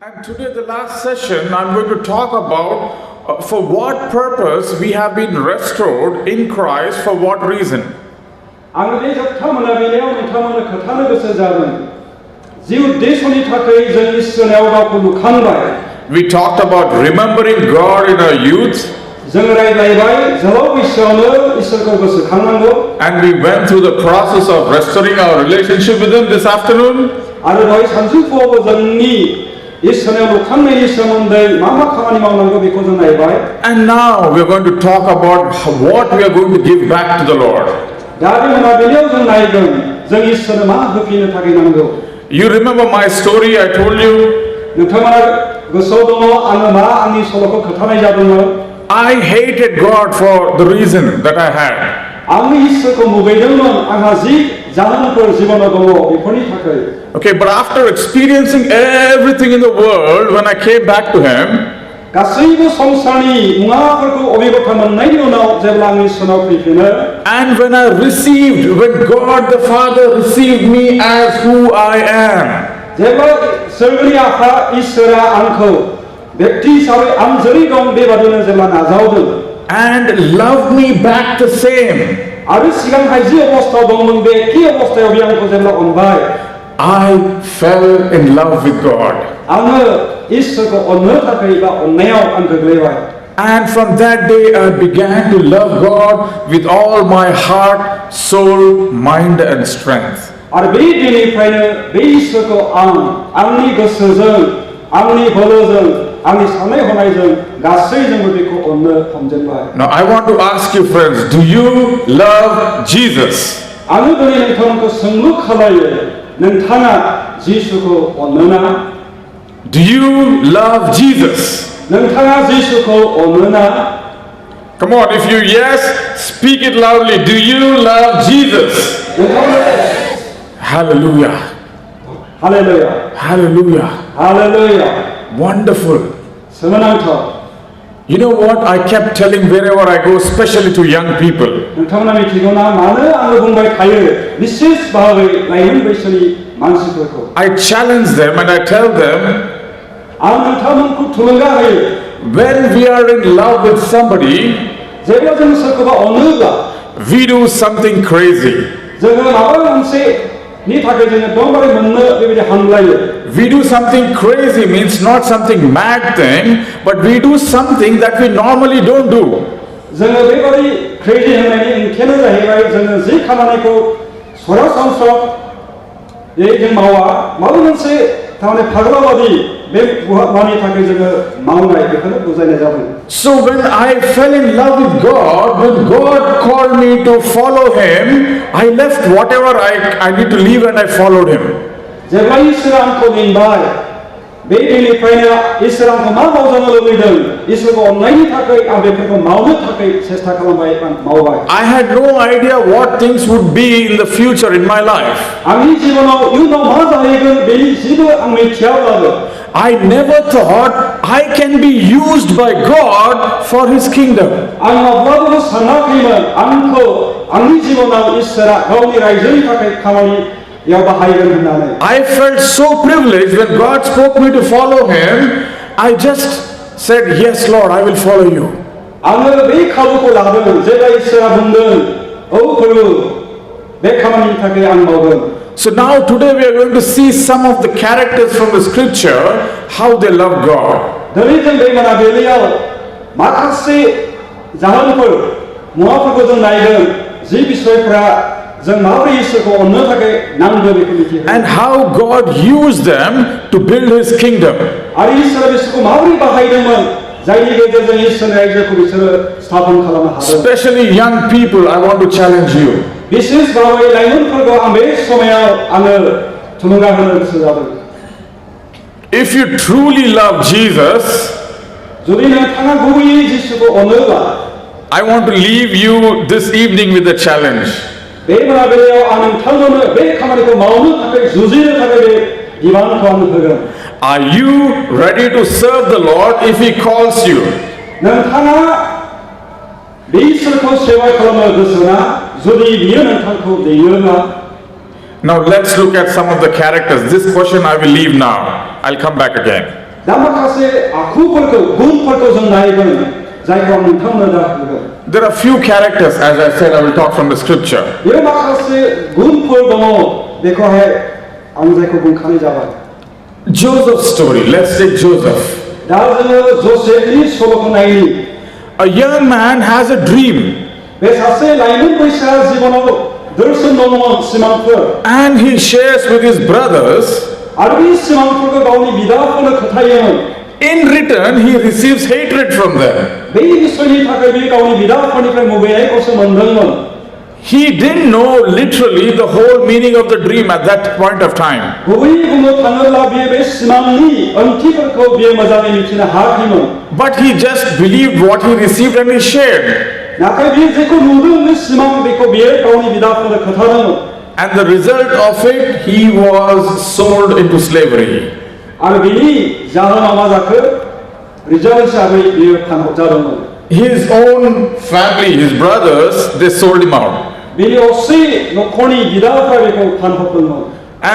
And today, the last session, I'm going to talk about for what purpose we have been restored in Christ, for what reason. आं बे जोबथा मोनाबिलियाव नोंथांमोननो खोन्थानो गोसो जादों जि उद्देश्यनि थाखाय जों इसोरनाव गावखौ लुखांबाय. We talked about remembering God in our youth. जों रायज्लायबाय जोलाव बैसोआवनो इसोरखौ गोसोखांनांगौ. And we went through the process of restoring our relationship with Him this afternoon. आरो दहाय सानजौफुआवबो जोंनि इसोरनाव लुखांनायनि सोमोन्दै मा खामानि मावनांगौ बेखौ जों नायबाय. And now we are going to talk about what we are going to give back to the Lord. दा बे मोनाबिलियाव जों नायगोन जों इसोरनो मा होफिननो थाखाय नांगौ. You remember my story I told you? नोंथाङा गोसोआव दङ आङो मा आंनि सल'खौ खोन्थानाय जादोंमोन. I hated God for the reason that I had. आंनि इसोरखौ मुगैदोंमोन आंहा जि जाहोनफोर जिबनाव दङ बेफोरनि थाखाय. Okay, but after experiencing everything in the world, when I came back to Him, गासैबो संसारनि मुवाफोरखौ अभिगथा मोननायनि उनाव जेब्ला आं इसोरनाव फैफिनो, and when God the Father received me as who I am, जेब्ला सोरगोनि आफा इसोरा आंखौ व्यक्ति हिसाबै आं जेरै दं बेबादिनो जेब्ला नाजावदों, and loved me back the same, आरो सिगांहाय जि अबस्थायाव दंमोन बे एखे अबस्थायाव बियो आंखौ जेब्ला अनबाय, I fell in love with God. आङो इसोरखौ अननो थाखाय बा अननायाव आं गोग्लैबाय. And from that day I began to love God with all my heart, soul, mind and strength. आरो बे दिननिफ्रायनो बे इसोरखौ आंनि गोसोजों, आंनि बोलोजों, आंनि साननाय हनायजों गासैजोंबो बेखौ अननो हमजेनबाय. Now I want to ask you friends, do you love Jesus? आङो दिनै नोंथांमोनखौ सोंलु खालायो, नोंथाङा जिसुखौ अनोना? Do you love Jesus? नोंथाङा जिसुखौ अनोना? Come on, if you yes, speak it loudly. Do you love Jesus? Hallelujah. Hallelujah. Hallelujah. Hallelujah. Wonderful. सोमोनांथाव. You know what I kept telling wherever I go, especially to young people. नोंथांमोना मिथिगौना मानो आङो बुंबाय थायो विशेष भाबै लाइमोन बैसोनि मानसिफोरखौ. I challenge them and I tell them, आं नोंथांमोनखौ थुलुंगा होयो. when we are in love with somebody, जेब्ला जों सोरखौबा अनोब्ला, we do something crazy. जोङो माबा मोनसेनि थाखाय जोङो एकदमबारे मोननो बेबायदि हामलायो. We do something crazy means not something mad thing, but we do something that we normally don't do. जोङो बेबायदि क्रेजी होननायनि ओंथियानो जाहैबाय जोङो जि खामानिखौ सरासनस्रा जों मावा, माबा मोनसे थारमाने फाग्लाबादि बे मानि थाखाय जोङो मावनाय बेखौनो बुजायनाय जादों. So when I fell in love with God, when God called me to follow Him, I left whatever I need to leave and I followed Him. जेब्ला इसोरा आंखौ लिंबाय, बे दिननिफ्रायनो इसोरा आंखौ मा मावजानो लुबैदों, इसोरखौ अननायनि थाखाय आं बेफोरखौ मावनो थाखाय सेस्था खालामबाय, आं मावबाय. I had no idea what things would be in the future in my life. आंनि जिबनाव इयुनाव मा जाहैगोन बेनि जेबो आं मिथियाब्लाबो, I never thought I can be used by God for His kingdom. आं माब्लाबाबो सानाखैमोन आंखौ आंनि जिबनाव इसोरा गावनि रायजोनि थाखाय खामानियाव बाहायगोन होननानै. I felt so privileged when God spoke me to follow Him. I just said, yes Lord, I will follow you. आङो बे खाबुखौ लादों जेब्ला इसोरा बुंदों, औ प्रभु बे खामानिनि थाखाय आं मावगोन. So now today we are going to see some of the characters from the scripture, how they love God. दिनै जों बे मोनाबिलियाव माखासे जाहोनफोर मुवाफोरखौ जों नायगोन जि बिसयफ्रा जों माबोरै इसोरखौ अननो थाखाय नांगौ बेखौ मिथिगोन. And how God used them to build His kingdom. आरो इसोरा बिसोरखौ माबोरै बाहायदोंमोन जायनि गेजेरजों इसोरनि रायजोखौ बिसोरो स्थापन खालामनो हादों. Especially young people, I want to challenge you. विशेष भाबै लाइमोनफोरखौ आं बे समायाव आङो थुलुंगा होनो गोसो जादों. If you truly love Jesus, जुदि नोंथाङा गुबैयै जिसुखौ अनोब्ला, I want to leave you this evening with a challenge. बे मोनाबिलियाव आं नोंथांमोननो बे खामानिखौ मावनो थाखाय जुजिनो थाखाय बे बिबानखौ आं होगोन. Are you ready to serve the Lord if He calls you? नोंथाङा बे इसोरखौ सेवा खालामनो गोसो ना? जुदि बियो नोंथांखौ लिङोब्ला, Now let's look at some of the characters. This question I will leave now. I'll come back again. दा माखासे आखुफोरखौ गुनफोरखौ जों नायगोन जायखौ आं नोंथांनो दा होगोन There are few characters, as I said, I will talk from the scripture. बेयाव माखासे गुनफोर दङ बेखौहाय आं जायखौ बुंखानाय जाबाय Joseph's story, let's take Joseph. दा जोङो जोसेफनि सल'खौ नायनि A young man has a dream बे सासे लाइमोन बैसोआ जिबनाव दर्शन दङमोन सिमांफोर and he shares with his brothers. आरो बे सिमांफोरखौ गावनि बिदाफोरनो खोन्थायोमोन In return, he receives hatred from them. बे बिसयनि थाखाय बे गावनि बिदाफोरनिफ्राय मुगैनायखौसो मोनदोंमोन He didn't know literally the whole meaning of the dream at that point of time. गुबैयै बुंनो थाङोब्ला बियो बे सिमांनि ओंथिफोरखौ बियो मोजाङै मिथिनो हायाखैमोन But he just believed what he received and he shared. नाथाय बियो जेखौ नुदों बे सिमां बेखौ बियो गावनि बिदाफोरनो खोन्थादोंमोन And the result of it, he was sold into slavery. आरो बिनि जाहोनाव मा जाखो रिजाल्ट हिसाबै बियो फानहरजादोंमोन His own family, his brothers, they sold him out. बिनि असे न'खरनि बिदाफोरा बेखौ फानहरदोंमोन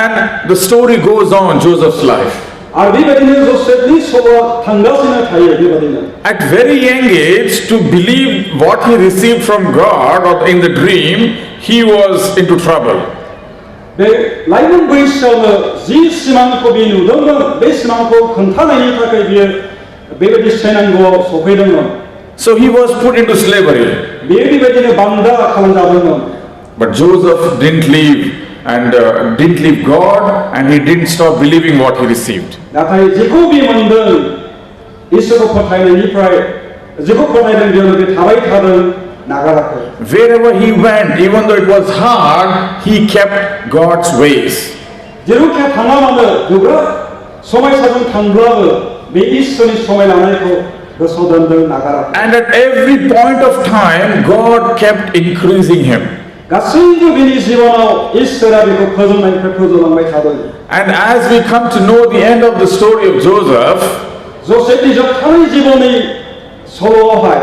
And the story goes on, Joseph's life. आरो बेबायदिनो जोसेफनि सल'आ थांगासिनो थायो बेबायदिनो At very young age, to believe what he received from God or in the dream, he was into trouble. बे लाइमोन बैसोआवनो जि सिमांखौ बियो नुदोंमोन बे सिमांखौ खोन्थानायनि थाखाय बियो बेबायदि सैनांगौआव सफैदोंमोन So he was put into slavery. बियो बेबायदिनो बान्दा खालामजादोंमोन But Joseph didn't leave God, and he didn't stop believing what he received. नाथाय जेखौ बियो मोनदों इसोरखौ फोथायनायनिफ्राय जेखौ फोथायदों बेयावनो बे थाबाय थादों नागाराखै Wherever he went, even though it was hard, he kept God's ways. जेरावखि थाङा मानो गोब्राब समायसाजों थांब्लाबो बे इसोरनि समाय लानायखौ गोसोआव दोनदों नागाराखै And at every point of time, God kept increasing him. गासैबो बिनि जिबनाव इसोरा बेखौ फोजोंनायनिफ्राय फोजोंलांबाय थादों And as we come to know the end of the story of Joseph, जोसेफनि जोबथानाय जिबननि सल'आवहाय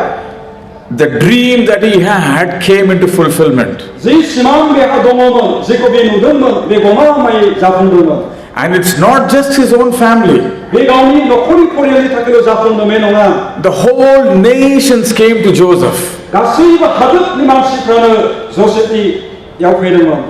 the dream that he had came into fulfillment. जि सिमां बेहा दङमोन जेखौ बे नुदोंमोन बे गमामायै जाफुंदोंमोन And it's not just his own family. बे गावनि न'खरनि परियालनि थाखायल' जाफुंदों बे नङा The whole nations came to Joseph गासैबो हादोरनि मानसिफ्रानो जोसेफनियाव फैदोंमोन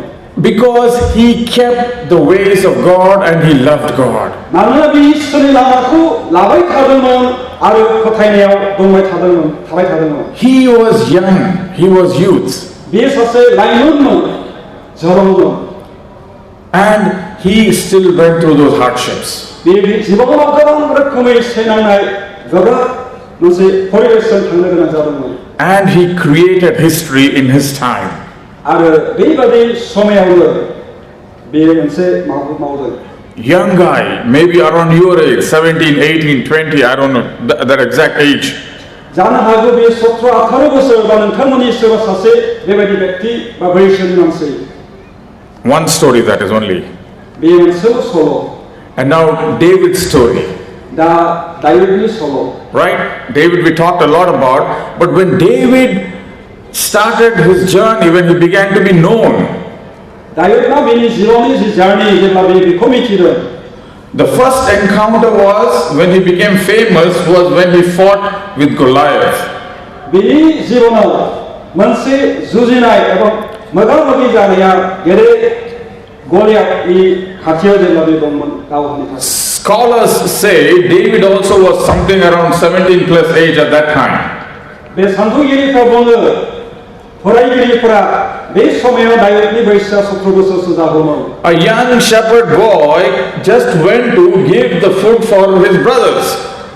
because he kept the ways of God and he loved God. मानोना बे इसोरनि लामाखौ लाबाय थादोंमोन आरो फोथायनायाव दंबाय थादोंमोन थाबाय थादोंमोन He was young, he was youth, बेयो सासे लाइमोनमोन जवानमोन and he still went through those hardships. बे जिबनाव गोबां रोखोमै सैनांनाय गोब्राब मोनसे परिबेसजों थांनो गोनां जादोंमोन And he created history in his time. आरो बेबादि समायावनो बेयो मोनसे मावदों Young guy, maybe around your age, 17, 18, 20, I don't know that exact age. जानो हागौ बे 17-18 बोसोर बा नोंथांमोननि सोरबा सासे बेबायदि व्यक्ति बा बैसोनि मानसि One story that is only. बेयो मोनसेल' सल' And now David's story. दा दाउदनि सल' Right? David we talked a lot about, but when David started his journey, when he began to be known, दाउदना बेनि जिबननि जि जार्नि जेब्ला बेखौ मिथिदों the first encounter was when he became famous was when he fought with Goliath. बेनि जिबनाव मोनसे जुजिनाय एबा मोगा-मोगि जानाया गेदेर गलियाथनि खाथियाव जेब्ला बे दंमोन दावहानि थाखाय Scholars say David also was something around 17 plus age at that time. बे सान्थौगिरिफ्रा बुङो फरायगिरिफोरा बे समायाव दाउदनि बैसोआ 17 बोसोरसो जागौमोन A young shepherd boy just went to give the food for his brothers.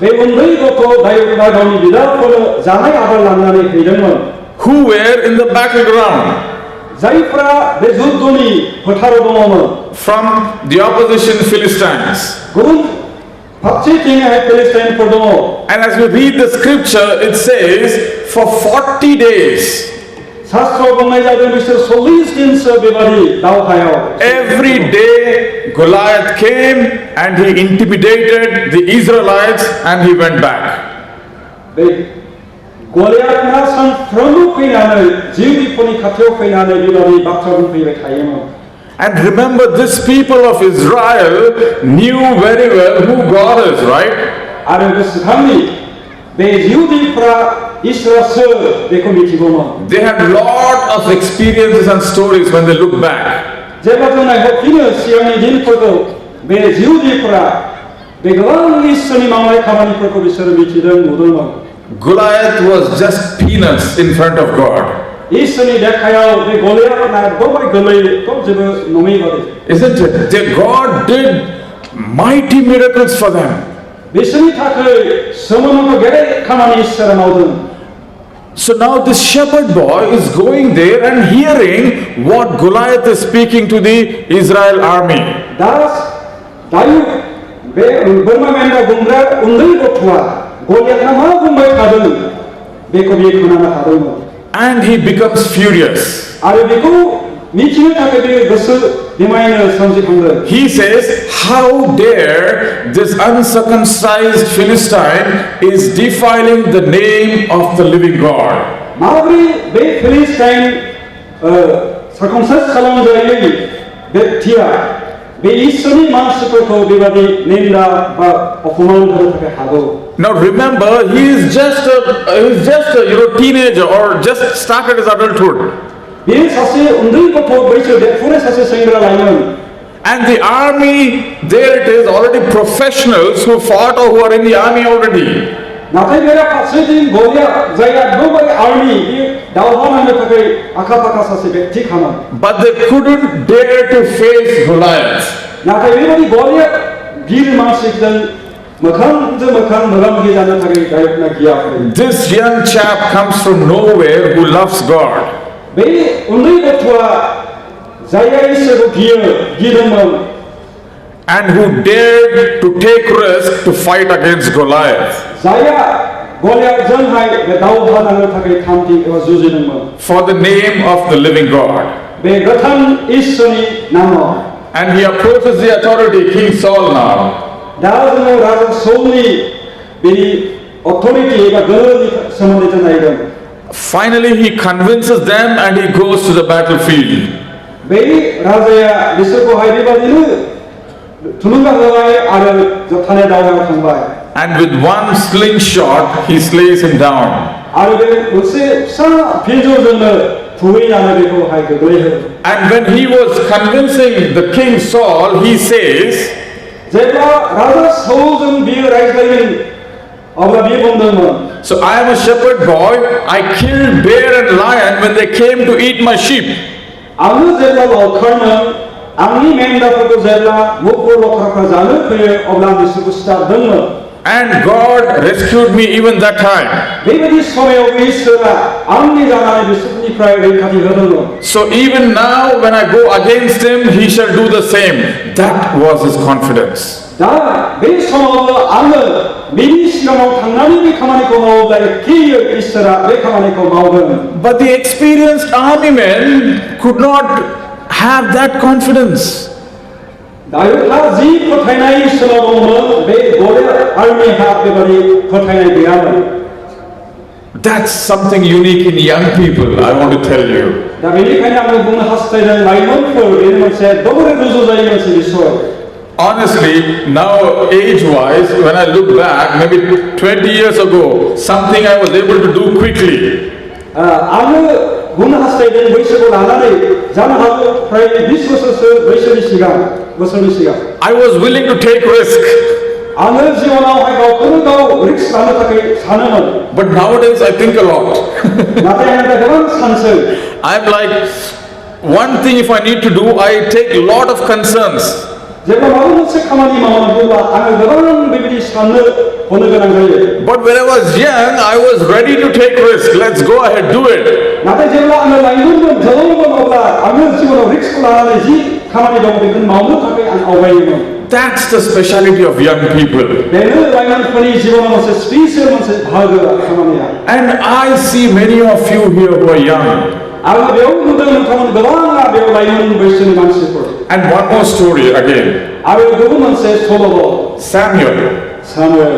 बे उन्दै गथ' दाउदआ गावनि बिदाफोरनो जानाय आदार लांनानै हैदोंमोन Who were in the battleground जायफोरा बे जुद्धनि फोथाराव दङमोन from the opposition Philistines. गुबुन फारसेथिंहाय फिलिस्टाइनफोर दङ And as we read the scripture, it says for 40 days, शास्त्रआव बुंनाय जादों बिसोर 40 दिनसो बेबादि दावहायाव every day Goliath came and he intimidated the Israelites and he went back. बे गलियाथआ सानफ्रोमबो फैनानै जिउनिफोरनि खाथियाव फैनानै बेबादि बाथ्रा बुंफैबाय थायोमोन And remember, this people of Israel knew very well who God is, right? 아르 그 스함이 내 유디프라 이스라스 베코미티고만 They had lot of experiences and stories when they look back. 제가 전에 호피는 시험이 진포도 내 유디프라 베그랑 이스니 마음에 가만히 펄고 비서를 미치던 모든 Goliath was just peanuts in front of God. 이스니 데카야 내 골리앗 나 도바이 걸레 또 저거 놈이 거든 Isn't it? That God did mighty miracles for them. 미스니 타크 서문으로 게레 가만히 있어라 나오던 So now this shepherd boy is going there and hearing what Goliath is speaking to the Israel army. 다스 다유 버마멘다 군라 운들 고투와 골리앗나 마 군바이 가든 베코비에 코나나 가든 And he becomes furious. 아르 베코 미치는 타크비 그스 리마이너 선지한들 He says, how dare this uncircumcised Philistine is defiling the name of the living God. 마브리 베 필리스타인 사컴사스 칼론자의 베티아 베 이스니 마스코토 비바디 넨다 바 오프만 하게 하고 Now remember, he is just a teenager or just started his adulthood. 비 사세 운들고토 베이처 데프레 사세 생그라 라이언 And the army, there it is, already professionals who fought or who are in the army already. 나타이 베라 파세딘 고리아 자이가 노바이 아르미 이 다우하나메 타케 아카파카 사세 베티 카나 But they couldn't dare to face Goliath. 나타이 베리 고리아 길 마시던 मखान मगम की जाना था कि गायब ना किया आपने This young chap comes from nowhere who loves God. वे उन्हीं को थोड़ा जाया इससे वो गिरम And who dared to take risk to fight against Goliath. जाया गोलियां जन है वे दाऊ भादांग था कि थामती के वजूजिनम For the name of the living God. वे गठन ईश्वरी नामो And he approaches the authority, King Saul now. दाजनो Raja Solani berry authority का गलती संबंधित नहीं Finally he convinces them and he goes to the battlefield. बेरी राजा विश्व को हाइबी बादिनु तुलुंगा लगाए आरे जब थाने दाऊगा खंबाए And with one slingshot he slays him down. आरे वे उससे सा फिजो जन फुई आने देखो हाइ के गले है And when he was convincing the King Saul, he says, जेब्ला राजा सोजन बियर राइजलाइन अबला बियर बंदन so I am a shepherd boy, I killed bear and lion when they came to eat my sheep. आमु जेब्ला लखरन आंनि मेंदाफोरखौ जेब्ला मुखुर लखरखौ जानो फैयो अब्ला बिसोरखौ सिथारदोंमोन And God rescued me even that time. बेबायदि समायाव इसोरा आंनि जानानै बिसोरनिफ्राय रैखाथि होदोंमोन So even now when I go against him, he shall do the same. That was his confidence. दा बे समाव आङो बिनि सिगाङाव थांनानै बे खामानिखौ मावोब्ला एखेयै इसोरा बे खामानिखौ मावगोन But the experienced army men could not have that confidence. दायोहा जि फोथायनाय इसोराव दंमोन बे गले आर्मिहा बेबायदि फोथायनाय गैयामोन That's something unique in young people, I want to tell you. दा बेनिखायनो आङो बुंनो हास्थायदों लाइमोनफोर बेनो मोनसे दबरे रुजुजायै मोनसे बिसय Honestly, now age-wise, when I look back, maybe 20 years ago, something I was able to do quickly. आङो बुंनो हास्थायदों बैसोखौ लानानै जानो हागौ फ्राय 20 बोसोरसो बोसोरनि सिगां I was willing to take risk. आङो जिबनावहाय गावखौनो गाव रिस्क लानो थाखाय सानोमोन But nowadays I think a lot. नाथाय आं दा गोबां सानसै I'm like, one thing if I need to do, I take a lot of concerns. जेब्ला माबा मोनसे खामानि मावनांगौब्ला आङो गोबां बेबायदि साननो हनो गोनां जायो But when I was young, I was ready to take risk. Let's go ahead, do it. नाथाय जेब्ला आङो लाइमोनमोन जोलैमोन अब्ला आङो जिबनाव रिस्क लानानै जि खामानि दं बेखौ मावनो थाखाय आं आवगायोमोन That's the speciality of young people. बेनो लाइमोनफोरनि जिबनाव मोनसे स्पेसियेल मोनसे बाहागो खामानिया And I see many of you here who are young. आङो बेयाव नुदों नोंथांमोन गोबाङा बेयाव लाइमोन बैसोनि मानसिफोर And one more story again. आरो गुबुन मोनसे सल'बाव Samuel. Samuel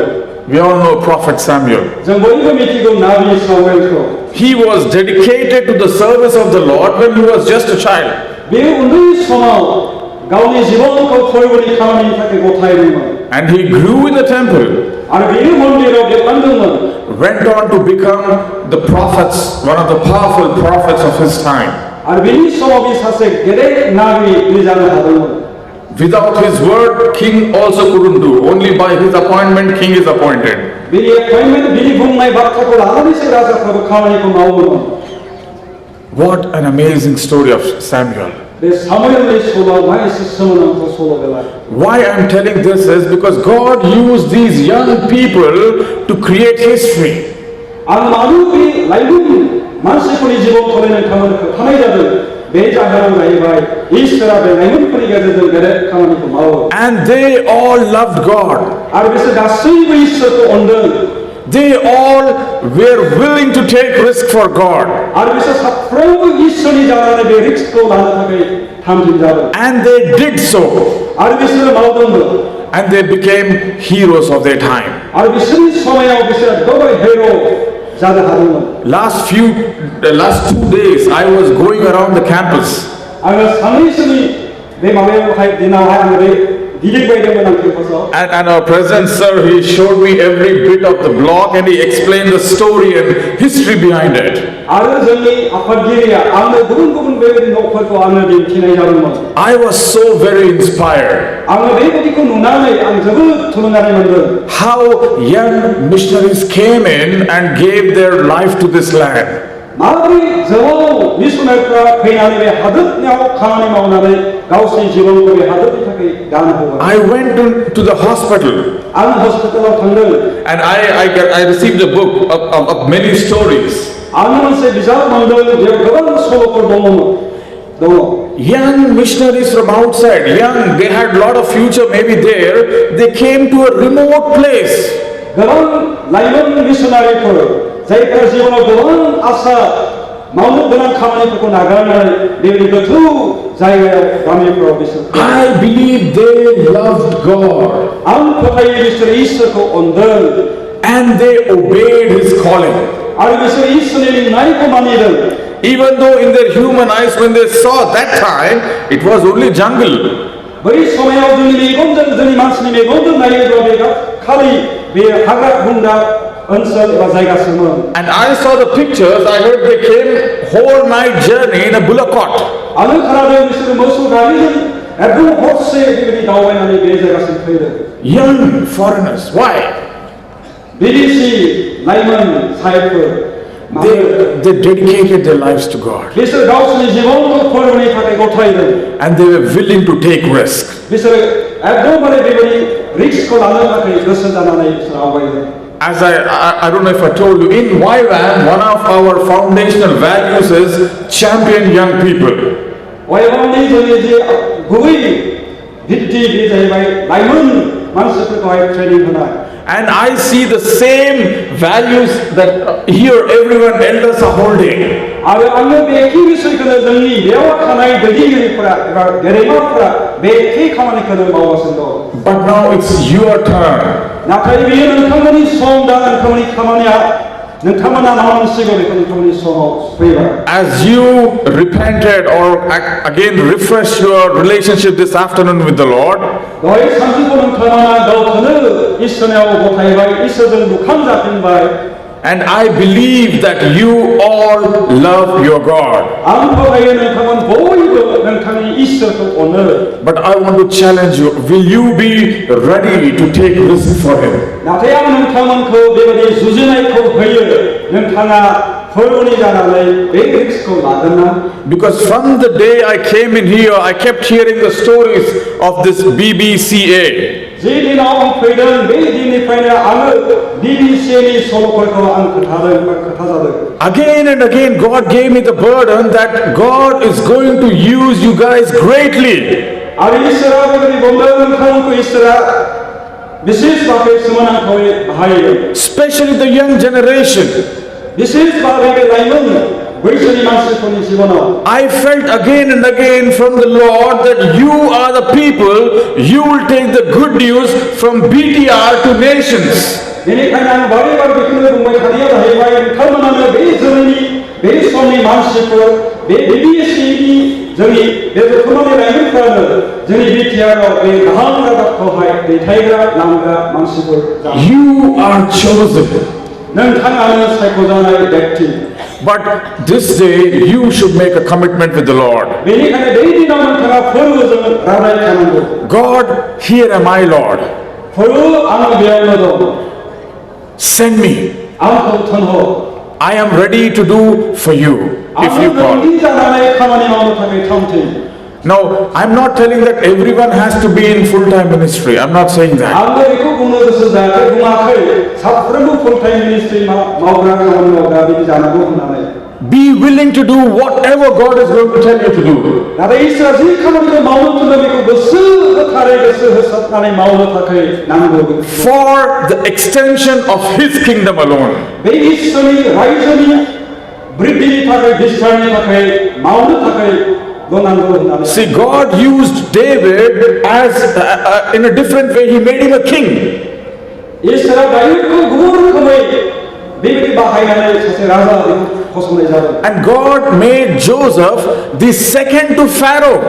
We all know Prophet Samuel. जों बयबो मिथिगौ नाबि सामुएलखौ He was dedicated to the service of the Lord when he was just a child. बे उन्दै समाव गावनि जिबनखौ फोरबोनि खामानिनि थाखाय गथायदोंमोन and he grew in the temple, आरो बेयो मन्दिराव देरलांदोंमोन went on to become the prophets, one of the powerful prophets of his time. आरो बेनि समाव बे सासे गेदेर नाबि जानो हादोंमोन Without his word, king also couldn't do. Only by his appointment, king is appointed. बेनि एपइन्टमेन्ट बेनि बुंनाय बाथ्राखौ लानानैसो राजाफ्राबो खामानिखौ मावोमोन What an amazing story of Samuel. बे सामुएलनि सल'आ मा एसे सोमोनांथाव सल' बेलाय Why I'm telling this is because God used these young people to create history. आं मानो बे लाइमोन मानसिफोरनि जिबनखौ नोंथांमोनखौ थानाय जादों बे जाहोनाव जाहैबाय इसोरा बे लाइमोनफोरनि गेजेरजों गेदेर खामानिखौ मावो And they all loved God. आरो बिसोर गासैबो इसोरखौ अनदों They all were willing to take risk for God. आरो बिसोर साफ्रोमबो इसोरनि जानानै बे रिस्कखौ लानो थाखाय थामथिम जादों And they did so. आरो बिसोरो मावदोंमोन And they became heroes of their time. आरो बिसोरनि समायाव बिसोर गोबां हिरो जानो हादोंमोन Last 2 days I was going around the campus. आङो सानैसोनि बे माबायावहाय दिनावहाय आङो बे गिदिंबायदोंमोन आं केम्पासाव And our president sir, he showed me every bit of the block and he explained the story and history behind it. आरो जोंनि आफादगिरिया आंनो गुबुन गुबुन बेबायदि न'फोरखौ आंनो दिन्थिनाय जादोंमोन I was so very inspired. आङो बेबायदिखौ नुनानै आं जोबोद थुलुंगानाय मोनदों How young missionaries came in and gave their life to this land. माबोरै जौआव मिसनारिफ्रा फैनानै बे हादोरनियाव खामानि मावनानै गावसोरनि जिबनखौ बे हादोरनि थाखाय दान होबाय I went to the hospital आं हस्पिटालाव थांदों and I received a book of many stories. आं मोनसे बिजाब मोनदों बेयाव गोबां सल'फोर दङ Young missionaries from outside, young, they had a lot of future maybe there. They came to a remote place. गोबां लाइमोन मिसनारिफोर जायफोरा जिबनाव गोबां आसा मावनो गोनां खामानिफोरखौ नागारनानै बेबायदि गोथौ जायगायाव गामिफोराव बिसोर I believe they loved God आं फोथायो बिसोर इसोरखौ अनदों and they obeyed His calling. आरो बिसोर इसोरनि लिंनायखौ मानिदों Even though in their human eyes when they saw that time, it was only jungle. बै समायाव जोंनि मेगनजों जोंनि मानसिनि मेगनजों नायोब्ला बे खालि बे हाग्रा बंग्रा ओनसोल एबा जायगासोमोन And I saw the pictures. I heard they came whole night journey in a bullock cart. आङो खोनादों बिसोरो मोसौ गारिजों एकदम हरसे बेबायदि दावबायनानै बे जायगासिम फैदों Young foreigners. Why? BBC लाइमोन साहेबफोर They dedicated their lives to God. बिसोर गावसोरनि जिबनखौ फोरबोनि थाखाय गथायदों And they were willing to take risk. बिसोरो एकदमबारे बेबायदि रिस्कखौ लानो थाखाय गोसो जानानै बिसोर आवगायदों As I don't know if I told you, in YWAM, one of our foundational values is champion young people. वाइवामनि जोंनि जे गुबै भित्ति बे जाहैबाय लाइमोन मानसिफोरखौहाय ट्रेनिं होनाय And I see the same values that here everyone elders are holding. आरो आङो बे एखे बिसयखौनो जोंनि बेयाव थानाय दैदेनगिरिफोरा एबा गेदेमाफोरा बे एखे खामानिखौनो मावगासिनो दं But now it's your turn. नाथाय बेयो नोंथांमोननि सम दा नोंथांमोननि खामानिया नोंथांमोना मावनांसिगौ बेखौ नोंथांमोननि समाव फैबाय As you repented or again refresh your relationship this afternoon with the Lord, दहाय सानजौफु नोंथांमोना गावखौनो इसोरनियाव गथायबाय इसोरजों मोखां जाफिनबाय and I believe that you all love your God. आं फोथायो नोंथांमोन बयबो नोंथांनि इसोरखौ अनो But I want to challenge you. Will you be ready to take risk for Him? नाथाय आं नोंथांमोनखौ बेबायदि जुजिनायखौ होयो नोंथाङा फोरबोनि जानानै बे रिस्कखौ लागोन ना Because from the day I came in here, I kept hearing the stories of this BBCA. जे दिनाव आं फैदों बे दिननिफ्रायनो आङो BBCAनि सल'फोरखौ आं खोथाजादों Again and again God gave me the burden that God is going to use you guys greatly. आरो इसोरा बेबायदि बुंदों नोंथांमोनखौ इसोरा विशेष भाबै सोमोनांथावै बाहायो Especially the young generation. विशेष भाबै बे लाइमोन बैसोनि मानसिफोरनि जिबनाव I felt again and again from the Lord that you are the people, you will take the good news from BTR to nations. बेनिखायनो आं बारे बारे बेखौनो बुंबाय थानाया जाहैबाय नोंथांमोनानो बे जोलैनि बे समनि मानसिफोर BBCAni जोंनि बे जथुम्मानि लाइमोनफोरानो जोंनि बिटिआरआव बे गाहाम रादाबखौहाय दैथायग्रा लांग्रा मानसिफोर जाबाय। You are chosen. नोंथाङानो सायख'जानाय व्यक्ति। But this day you should make a commitment with the Lord. बेनिखायनो बै दिनाव नोंथाङा फोरबोजों रादायखानांगौ। God, here am I, Lord. फोरबो आं बेयावनो दं। Send me. आंखौ थिनहर। I am ready to do for you if you call. Now, I'm not telling that everyone has to be in full-time ministry. I'm not saying that. Be willing to do whatever God is going to tell you to do. For the extension of His kingdom alone. See, God used David as in a different way. He made him a king. And God made Joseph the second to Pharaoh.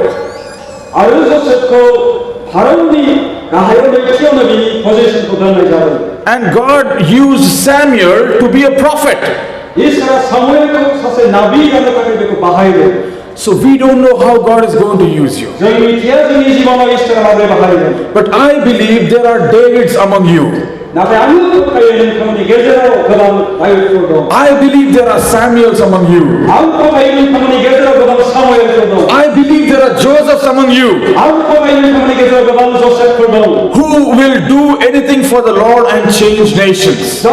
And God used Samuel to be a prophet. So we don't know how God is going to use you. But I believe there are Davids among you. I believe there are Samuels among you. I believe there are Josephs among you who will do anything for the Lord and change nations.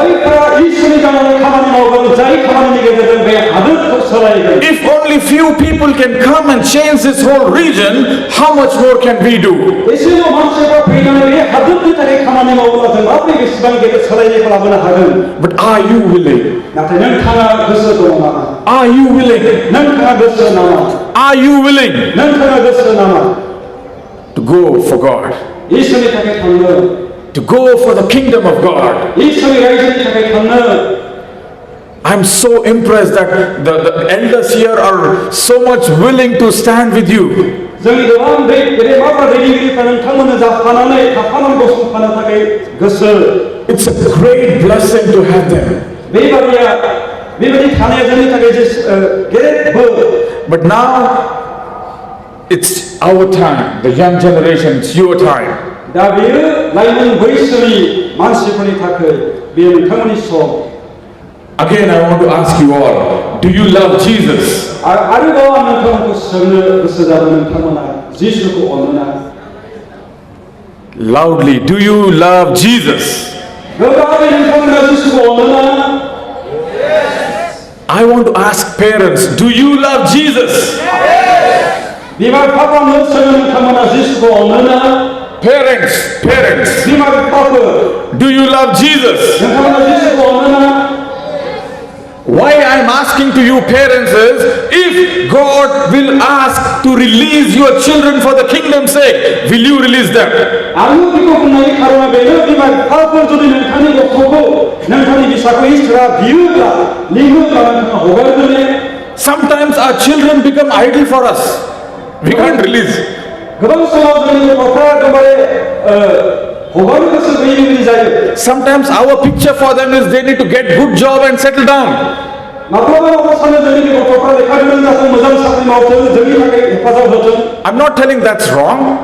If only few people can come and change this whole region, how much more can we do? But are you willing? Are you willing? Are you willing to go for God? To go for the kingdom of God? I'm so impressed that the elders here are so much willing to stand with you. It's a great blessing to have them. But now it's our time, the young generation, it's your time. Again, I want to ask you all, do you love Jesus? Loudly, do you love Jesus? I want to ask parents, do you love Jesus? Parents, do you love Jesus? Why I'm asking to you parents is, if God will ask to release your children for the kingdom's sake, will you release them? Sometimes our children become idol for us. We can't release. Sometimes our picture for them is they need to get good job and settle down. I'm not telling that's wrong.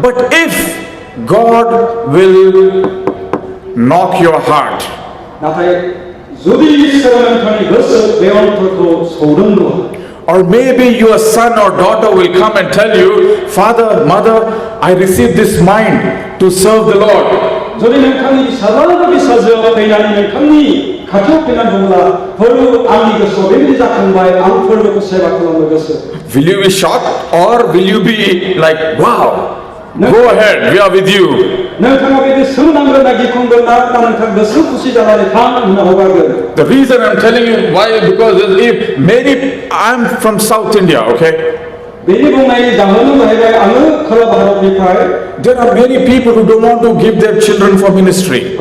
But if God will knock your heart, or maybe your son or daughter will come and tell you, Father, Mother, I received this mind to serve the Lord. Will you be shocked, or will you be like, wow, go ahead, we are with you? The reason I'm telling you why, because if many, I'm from South India, okay? There are many people who don't want to give their children for ministry.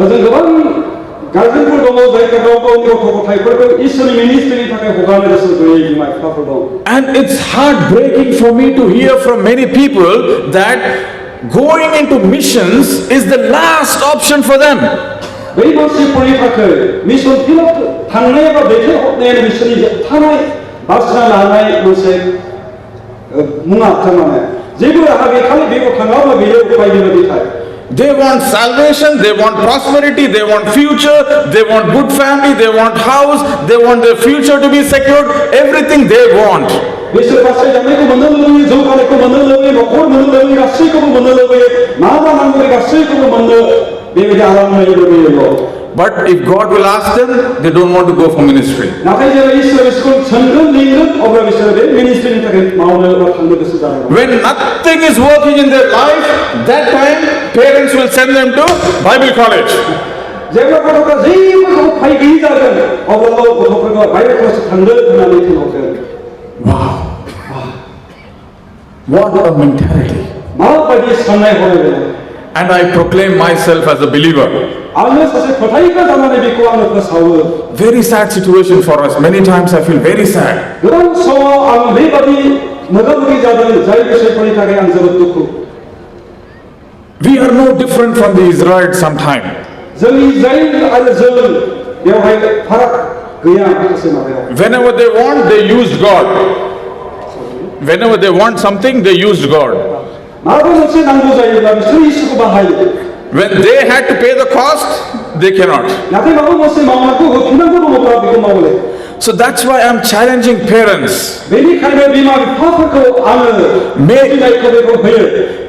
가정들 दङ जायफोरा गाव गावनि गथ' गथायफोरखौ इसोरनि मिनिस्ट्रिनि थाखाय हगारनो गोसो गैयै बिमा बिफाफोर दं And it's heartbreaking for me to hear from many people that going into missions is the last option for them. बै मानसिफोरनि थाखाय मिशन फिल्डआव थांनाय एबा दैथायहरनायानो बिसोरनि जोबथानाय बासिना लानाय मोनसे मुङा थारमाने जेबो राहा गैखालि बेयाव थाङाब्ला बेयो उपाय बेबायदि थायो They want salvation, they want prosperity, they want future, they want good family, they want house, they want their future to be secured, everything they want. बिसोर गासै जानायखौ मोननो लुबैयो जौगानायखौ मोननो लुबैयो न'खर मोननो लुबैयो गासैखौबो मोननो लुबैयो मा जानांगौ बे गासैखौबो मोननो बेबायदि आरामै लुबैयो But if God will ask them, they don't want to go for ministry. नाथाय जेब्ला इसोर बिसोरखौ सोंगोन लिंगोन अब्ला बिसोर बे मिनिस्ट्रिनि थाखाय मावनो एबा थांनो गोसो जागोन When nothing is working in their life, that time parents will send them to Bible college. जेब्ला गथ'फ्रा जेबो उपाय गैयि जागोन अब्ला गथ'फोरखौ बाइबेल कलेजाव थांगोन होननानै थिनहरगोन Wow. What a mentality. माबायदि साननाय हनाय बेलाय And I proclaim myself as a believer. आङो सासे फोथायग्रा जानानै बेखौ आङो फोसावो Very sad situation for us. Many times I feel very sad. गोबां समाव आं बेबादि मोगा-मोगि जादों जाय बिसोरफोरनि थाखाय आं जोबोद दुखु We are no different from the Israelites sometime. जों इजराइल आरो जों बेवहाय फाराग गैया माखासे माबायाव Whenever they want, they used God. Whenever they want something, they used God. माबा मोनसे नांगौ जायोब्ला बिसोर इसोरखौ बाहायो When they had to pay the cost, they cannot. नाथाय माबा मोनसे मावनांगौ होफिननांगौ दङब्ला बेखौ मावले So that's why I'm challenging parents. बेनिखायनो बिमा बिफाफोरखौ आङो बुजिनायखौ बेखौ होयो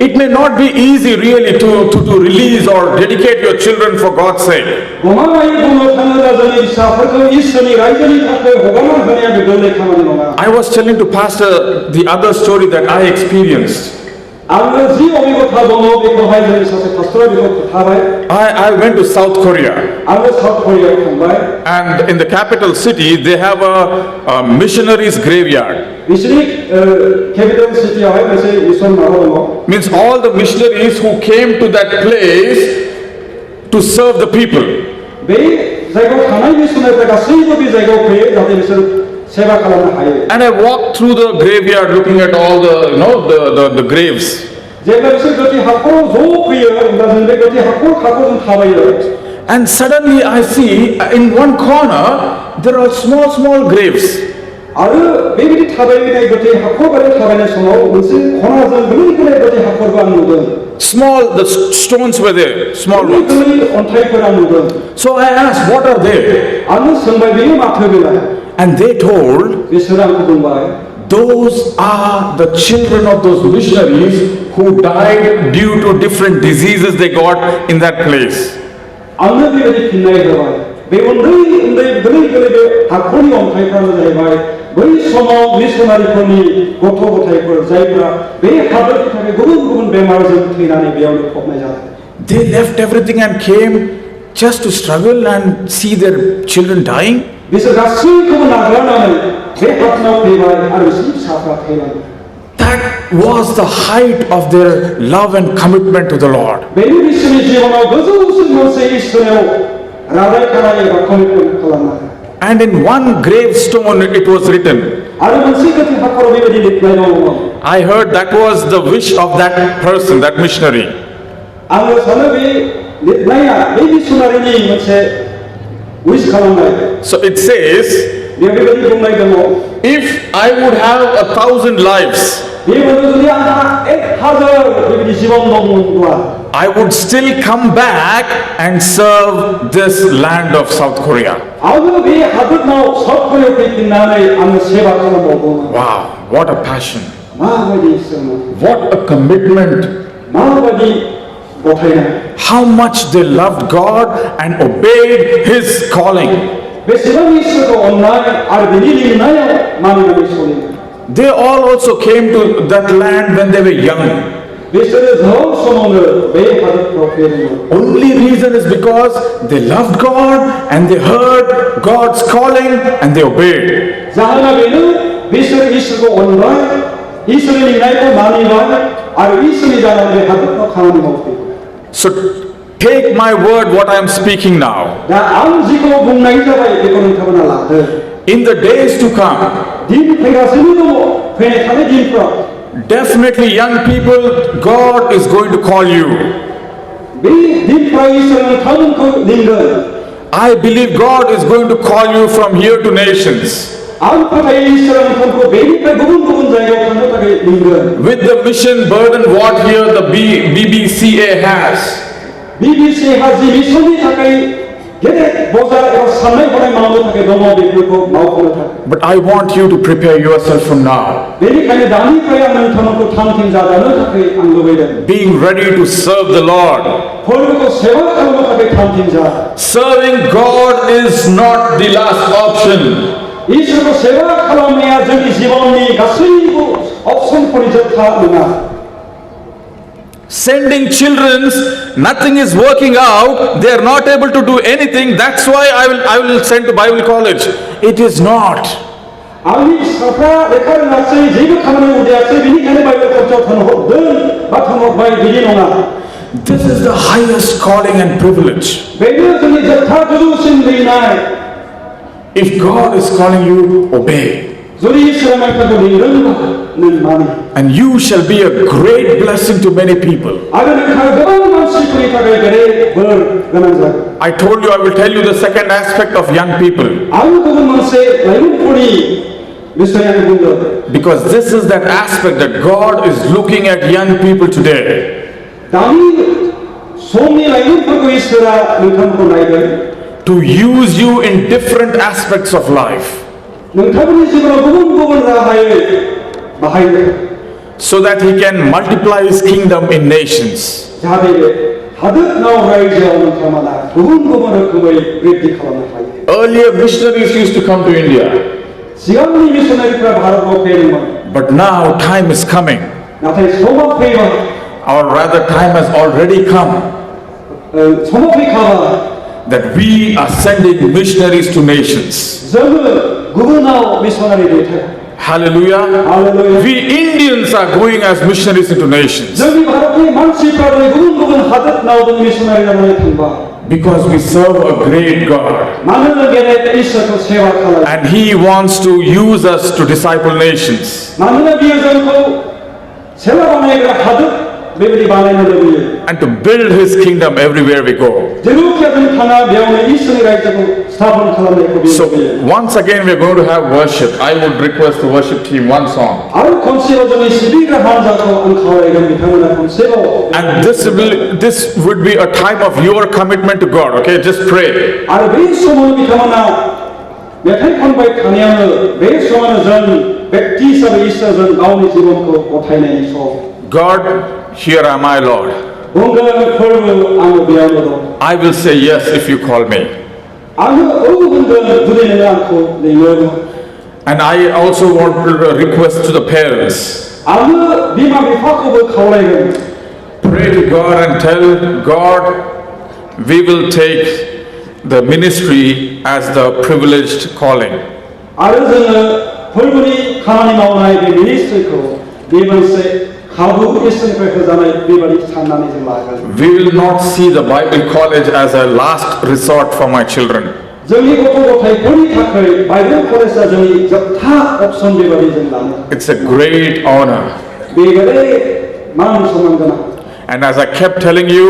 It may not be easy really to release or dedicate your children for God's sake. गमामायै बुंनो थाङोब्ला जोंनि फिसाफोरखौ इसोरनि रायजोनि थाखाय हगारना होनाया बे गोरलै खामानि नङा I was telling to Pastor the other story that I experienced. आङो जि अभिगथा दङ बेखौहाय जोंनि सासे पास्टरा बेखौ खोन्थाबाय I went to South Korea. आङो साउथ करियायाव थांबाय And in the capital city, they have a missionaries graveyard. बिसोरनि केपिटेल सिटियावहाय मोनसे मिशन माबा दङ Means all the missionaries who came to that place to serve the people. बे जायगायाव थानाय मिशनारिफोरा गासैबो बे जायगायाव फैयो जाहाथे बिसोर सेवा खालामनो हायो And I walked through the graveyard looking at all the graves. जेब्ला बिसोर गोथै हाखराव ज' फैयो अब्ला जों बे गोथै हाखर जों थाबायो And suddenly I see in one corner there are small graves. आरो बेबायदि थाबायनाय गोथै हाखर बारै थाबायनाय समाव मोनसे खनाजों गोलै गोथै हाखरबो आं नुदों Small, the stones were there, small ones. गोलै अन्थाइफोर आं नुदों So I asked, what are they? आङो सोंबाय बेयो माथो बेलाय And they told, बिसोर आंखौ बुंबाय those are the children of those missionaries who died due to different diseases they got in that place. आंनो बेबायदि फिननाय होबाय बे उन्दै गोलै बे हाखरनि अन्थाइफ्रानो जाहैबाय बै समाव मिशनारिफोरनि गथ' गथायफोर जायफोरा बे हादरनि थाखाय गुबुन बेमारजों थैनानै बेयावनो फबनाय जादों They left everything and came just to struggle and see their children dying. बिसोर गासैखौबो नागारनानै बे हादराव फैबाय आरो बिसोरनि फिसाफ्रा थैलांबाय That was the height of their love and commitment to the Lord. बेनि बिसोरनि जिबनाव गोजौसिन मोनसे इसोराव रादाय खानाय एबा कमिटमेन्ट खालामनाय And in one gravestone it was written. आरो मोनसे गोथै हाखराव बेबायदि लिरनाय दङमोन I heard that was the wish of that person, that missionary. आङो सानो बे लिरनाया बे मिशनारिनि मोनसे उइस खालामनाय So it says, बेयाव बेबायदि बुंनाय दङ if I would have 1,000 lives, बेबायदि जुदि आंहा 1000 बेबायदि जिबन दंमोनब्ला I would still come back and serve this land of South Korea. आङो बे हादोराव साउथ करियायाव फैफिननानै आङो सेवा खालामबावगौमोन Wow, what a passion. माबायदि इसोरमोन What a commitment. माबायदि गथायनाय How much they loved God and obeyed His calling. बेसेबां इसोरखौ अननाय आरो बिनि लिंनायाव मानिनानै सोलियो They all also came to that land when they were young. बिसोरो जौन समावनो बे हादोराव फैदोंमोन Only reason is because they loved God and they heard God's calling and they obeyed. जाहोना बेनो बिसोर इसोरखौ अनबाय इसोरनि लिंनायखौ मानिबाय आरो इसोरनि जानानै हादोराव खामानि मावफैबाय So Take my word what I am speaking now. दा आं जिखौ बुंनाय जाबाय बेखौ नोंथांमोना लादो In the days to come, दिन फैगासिनो दङ फैनाय थानाय दिनफ्राव definitely young people, God is going to call you. बे दिनफ्राव इसोरा नोंथांमोनखौ लिंगोन I believe God is going to call you from here to nations. आं फोथायो इसोरा नोंथांखौ बेनिफ्राय गुबुन गुबुन जायगायाव थांनो थाखाय लिंगोन With the mission burden what here the BBCA has. BBC हा जि मिसननि थाखाय गेदेर बजा एबा साननाय हनाय मावनो थाखाय दङ बेफोरखौ मावफुंनो थाखाय But I want you to prepare yourself from now. बेनिखायनो दानिफ्राय आं नोंथांमोनखौ थामथिं जाजानो थाखाय आं लुबैदों Being ready to serve the Lord. फोरबोखौ सेवा खालामनो थाखाय थामथिं जा Serving God is not the last option. इसोरखौ सेवा खालामनाया जोंनि जिबननि गासैबो अपसनफोरनि जोबथा नङा Sending children, nothing is working out. They are not able to do anything. That's why I will send to Bible college. It is not. आंनि फिसाफ्रा लेखा रोङासै जेबो खामानि उदायासै बेनिखायनो बाइबेल कलेजाव थांहरदों बा थांहरबाय बिदि नङा This is the highest calling and privilege. बेनो जोंनि जोबथा गोजौसिन लिंनाय If God is calling you, obey. जुदि इसोरा नोंथांखौ लिंदोंबा नों मानि And you shall be a great blessing to many people. आरो नोंथाङा गोबां मानसिफोरनि थाखाय गेदेर बोर गोनां जागोन I told you I will tell you the second aspect of young people. आं गुबुन मोनसे लाइमोनफोरनि बिषय आं बुंदों Because this is that aspect that God is looking at young people today. दानि समनि लाइमोनफोरखौ इसोरा नोंथांखौ नायदों To use you in different aspects of life. नोंथांनि जिबनाव गुबुन गुबुन राहायै बाहायनो So that He can multiply His kingdom in nations. जाहाथे हादोरनाव रायजोआव नोंथांमोना गुबुन गुबुन रोखोमै बृद्धि खालामनो हायो Earlier missionaries used to come to India. सिगांनि मिशनारिफ्रा भारताव फैदोंमोन But now time is coming. नाथाय समा फैबाय Or rather time has already come. समा फैखाबाय That we are sending missionaries to nations. जोङो गुबुनाव मिशनारि दैथाय Hallelujah. Hallelujah. We Indians are going as missionaries into nations. जोंनि भारतनि मानसिफ्रा गुबुन गुबुन हादोरनाव जों मिशनारि जानानै थांबाय Because we serve a great God. मानोना गेदेर इसोरखौ सेवा खालामो And He wants to use us to disciple nations. मानोना बियो जोंखौ सेवा बानायग्रा हादोर बेबायदि बानायनो लुबैयो And to build His kingdom everywhere we go. जेरावखि जों थाङा बेयावनो इसोरनि रायजोखौ स्थापन खालामनायखौ बियो So लुबैयो once again we are going to have worship. I would request the worship team one song. आरो खनसेबाव जोंनि सिबिग्रा हान्जाखौ आं खावलायगोन बिथांमोना खनसेबाव And this would be a time of your commitment to God. Okay, just pray. आरो बे समाव बिथांमोना मेथाइ खनबाय थानायावनो बे समावनो जों व्यक्ति हिसाबै इसोरजों गावनि जिबनखौ गथायनायनि सम God, here am I, Lord. बुंगोन फोरबो आङो बेयावनो दं I will say yes if you call me. आङो औ बुंगोन जुदि नोङो आंखौ लिङो And I also want to request to the parents. आङो बिमा बिफाखौबो खावलायगोन Pray to God and tell God, we will take the ministry as the privileged calling. आरो जोङो फोरबोनि खामानि मावनाय बे मिनिस्ट्रिखौ बे मोनसे खाबु इसोरनिफ्राय होजानाय बेबायदि साननानै जों लागोन We will not see the Bible college as a last resort for my children. जोंनि गथ' गथायफोरनि थाखाय बाइबेल कलेजआ जोंनि जोबथा अपसन बेबायदि जों लानो It's a great honor. बे गेदेर मान सन्मान गोनां And as I kept telling you,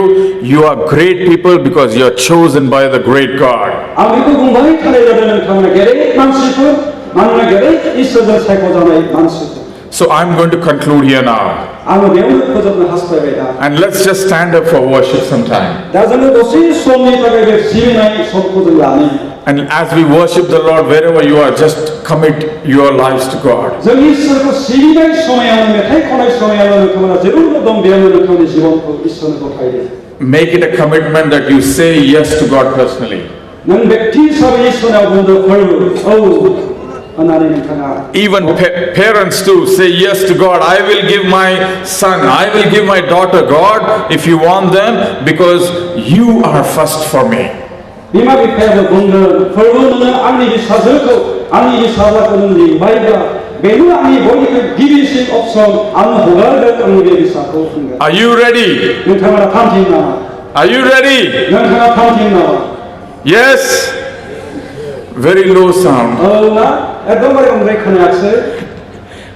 you are great people because you are chosen by the great God. आं बेखौ बुंबाय थानाय जादों नोंथांमोना गेदेर मानसिफोर मानोना गेदेर इसोरजों सायख'जानाय मानसिफोर So I'm going to conclude here now. आङो बेयावनो फोजोबनो हास्थायबाय दा And let's just stand up for worship sometime. दा जोङो दसे समनि थाखाय बे सिबिनाय समखौ जों लानि And as we worship the Lord wherever you are, just commit your lives to God. जों इसोरखौ सिबिनाय समायावनो मेथाइ खननाय समायावनो नोंथांमोना जेरावनो दं बेयावनो नोंथांनि जिबनखौ इसोरनो गथायदो Make it a commitment that you say yes to God personally. नों व्यक्ति हिसाबै इसोरनाव बुंदो फोरबो औ होननानै नोंथाङा Even parents too say yes to God. I will give my son, I will give my daughter, God, if you want them, because you are first for me. बिमा बिफायाबो बुंगोन फोरबो नोङो आंनि फिसाजोखौ आंनि फिसाज्लाखौ नों लिंबायब्ला बेनो आंनि बयनिख्रुइ गिबिसिन अपसन आं हगारगोन आंनि बे फिसाखौ बुंगोन Are you ready? नोंथांमोना थामथिं नामा Are you ready? 영상아 파운틴 Yes? Very low sound. 나 에도마리 공대 커넥스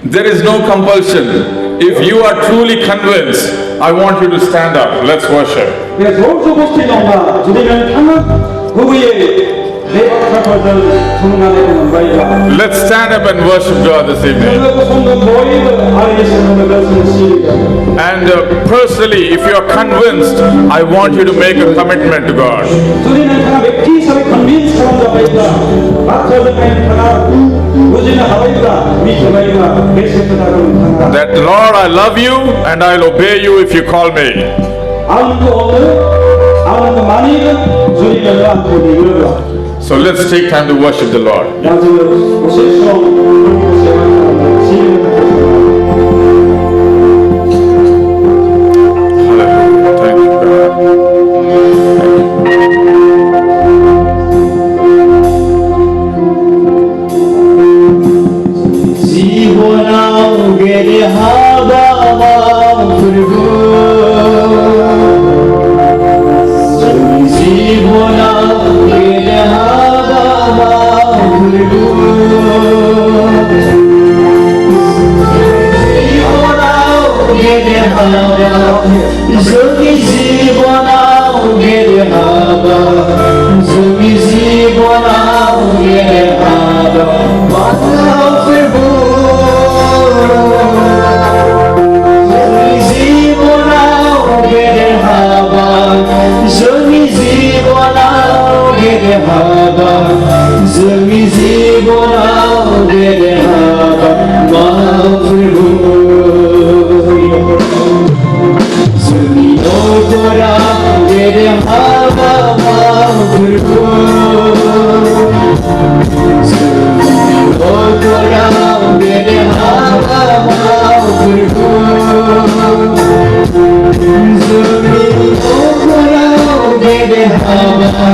There is no compulsion. If you are truly convinced, I want you to stand up. Let's worship. 네 좋은 고스티 농가 주디는 탕은 그부의 내 박사들 통난에 오는 바이라 Let's stand up and worship God this evening. 그리고 손도 보이는 아리에서는 것을 시리가 And personally, if you are convinced, I want you to make a commitment to God. 주디는 탕 맥티 사회 컨빈스 사람다 바이라 박사들 바이라 탕아 우지는 하바이라 미쳐바이라 메시트다는 탕아 That Lord, I love you and I'll obey you if you call me. 아무도 없는 아무도 많이는 주디는 안 보이는 So let's take time to worship the Lord. 나중에 오실 수 없는 곳에 Hallelujah. Thank you, God. जीवनाओगे रे हवा प्रभु जीवनाओगे रे हवा प्रभु जीवनाओगे रे हवा जोगी जीवनाओगे रे हवा जोगी जीवनाओगे रे हवा प्रभु जोंनि जिबनाव गेदे हाबा महाप्रभु जोंनि न'खराव गेदे हाबा महाप्रभु जोंनि न'खराव गेदे हाबा महाप्रभु जोंनि न'खराव गेदे हाबा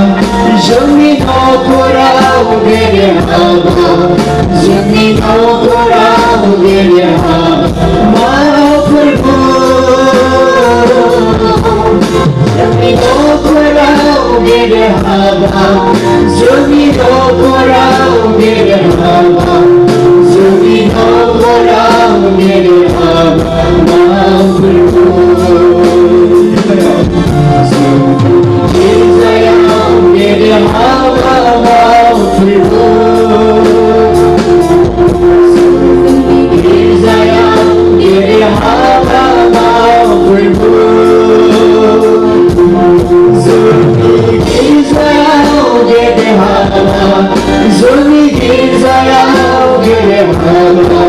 जोंनि न'खराव गेदे हाबा जोंनि न'खराव गेदे हाबा महाप्रभु जोंनि न'खराव गेदे हाबा जोंनि न'खराव गेदे हाबा जोंनि न'खराव गेदे हाबा महाप्रभु गेदे हाबा महाप्रभु गेदे हाबा महाप्रभु गेदे हाबा जोंनि गिर्जायाव गेदे हाबा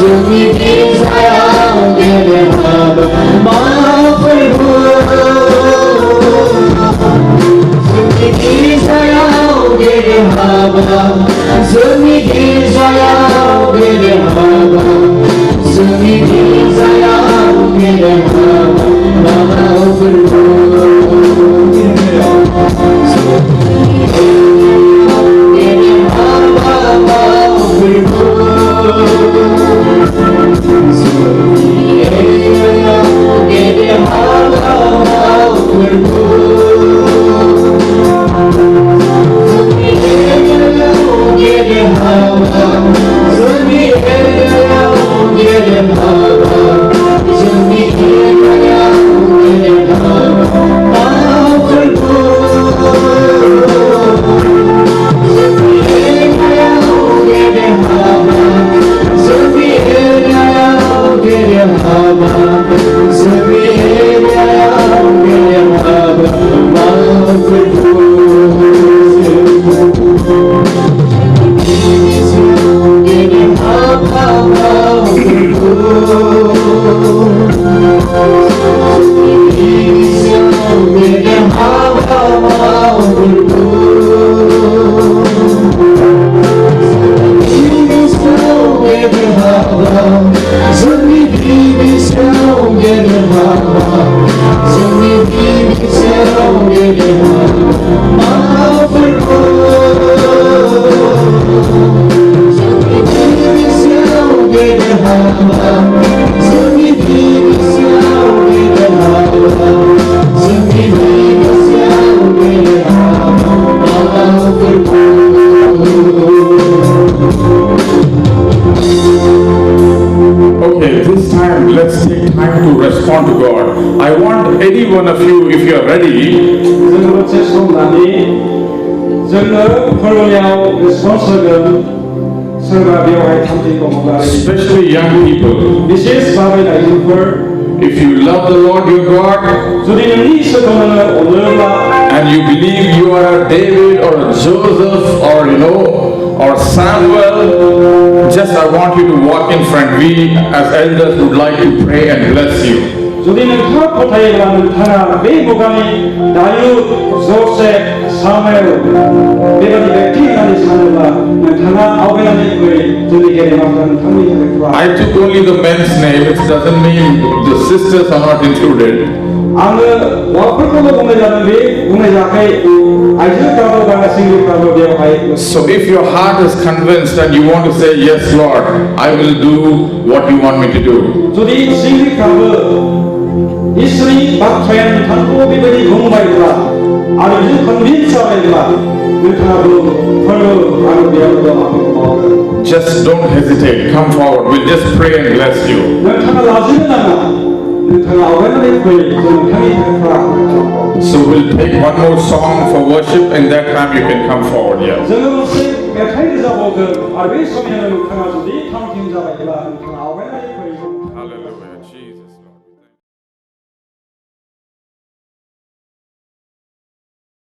जोंनि गिर्जायाव गेदे हाबा महाप्रभु जोंनि गिर्जायाव गेदे हाबा जोंनि गिर्जायाव गेदे हाबा जोंनि गिर्जायाव गेदे हाबा महाप्रभु गेदे हाबा महाप्रभु गेदे हाबा महाप्रभु गेदे हाबा जोंनि गेदे हाबा जोंनि गेदे हाबा महाप्रभु गेदे हाबा जोंनि गेदे हाबा जोंनि गेदे हाबा महाप्रभु गेदे हाबा महाप्रभु गेदे हाबा महाप्रभु गेदे हाबा जोंनि गिबिसिनाव गेदे हाबा जोंनि गिबिसिनाव गेदे हाबा महाप्रभु जोंनि गिबिसिनाव गेदे हाबा जोंनि गिबिसिनाव गेदे हाबा जोंनि respond to God. I want any one of you, if you are ready, जोङो मोनसे सम लानि जोङो फोरबोयाव रेसपन्सगोन सोरबा बेवहाय थांखि दङब्ला especially young people. विशेष भाबै लाइमोनफोर If you love the Lord your God जुदि नोंनि इसोरखौ नोङो अनोब्ला and you believe you are a David or a Joseph or or Samuel, just I want you to walk in front. We as elders would like to pray and bless you. जुदि नोंथाङा फोथायोब्ला नोंथाङा बे मुगानि दायुद Joseph Samuel बेबादि व्यक्ति होननानै सानोब्ला नोंथाङा आवगायनानै फै जोंनि गेदेमाफोरा नोंथांनि थाखाय I took only the men's name. It doesn't mean the sisters are not included. आङो हौवाफोरखौल' बुंनाय जादों बे बुंनाय जायाखै आइजोफ्राबो बा सेंग्राफ्राबो बेवहाय So if your heart is convinced and you want to say, yes Lord, I will do what you want me to do. जुदि सेंग्राफ्राबो इसोरनि बाथ्राया नोंथांखौ बेबायदि बुंबायब्ला आरो बिदि कनभिन्स जाबायब्ला नोंथाङाबो फोरबो आरो बेयावबो आंखौ मावगोन Just don't hesitate. Come forward. We'll just pray and bless you. नोंथाङा लाजिनो नाङा नोंथाङा आवगायनानै फै जों नोंथांनि थाखाय So we'll take one more song for worship, and that time you can come forward here. जोङो मोनसे मेथाइ रोजाबबावगोन आरो बे समाव नोंथाङा जुदि थांखि जाबायब्ला नोंथाङा आवगायनानै फै Hallelujah, Jesus.